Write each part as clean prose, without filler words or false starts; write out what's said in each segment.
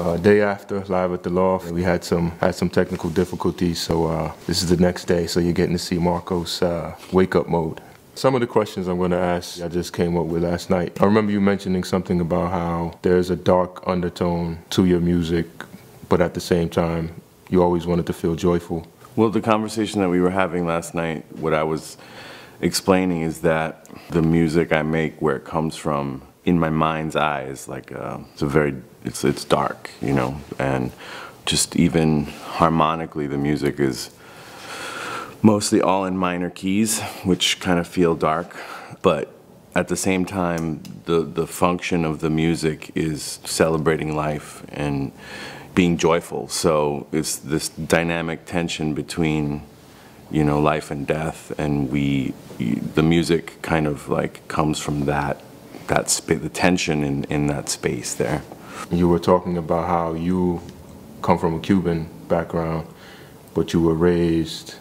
Day after, live at the Loft. We had some technical difficulties, so this is the next day, so you're getting to see Marcos wake up mode. Some of the questions I'm going to ask, I just came up with last night. I remember you mentioning something about how there's a dark undertone to your music, but at the same time, you always wanted to feel joyful. Well, the conversation that we were having last night, what I was explaining is that the music I make, where it comes from, in my mind's eye, is like it's dark, you know, and just even harmonically, the music is mostly all in minor keys, which kind of feel dark, but at the same time, the function of the music is celebrating life and being joyful. So it's this dynamic tension between, you know, life and death, and the music kind of like comes from the tension in that space there. You were talking about how you come from a Cuban background, but you were raised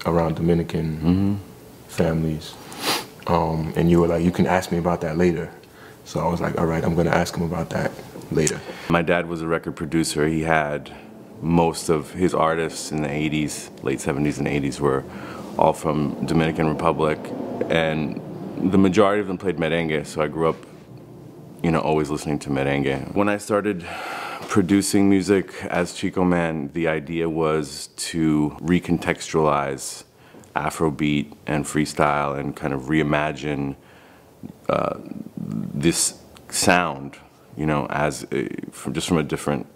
around Dominican families, and you were like, you can ask me about that later. So I was like, all right, I'm going to ask him about that later. My dad was a record producer. He had most of his artists in the 80s, late 70s and 80s were all from Dominican Republic, and the majority of them played merengue, so I grew up, you know, always listening to merengue. When I started producing music as Chico Mann, the idea was to recontextualize Afrobeat and freestyle and kind of reimagine this sound, you know, from a different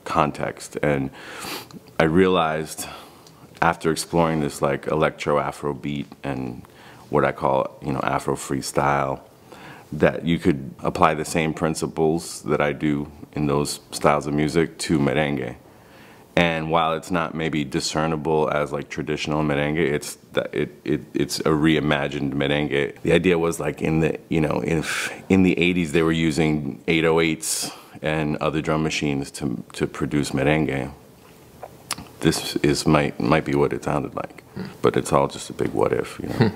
context. And I realized after exploring this like electro-Afrobeat and what I call, you know, Afro freestyle, that you could apply the same principles that I do in those styles of music to merengue. And while it's not maybe discernible as like traditional merengue, it's a reimagined merengue. The idea was like in the 80s they were using 808s and other drum machines to produce merengue. This might be what it sounded like, but it's all just a big what if, you know.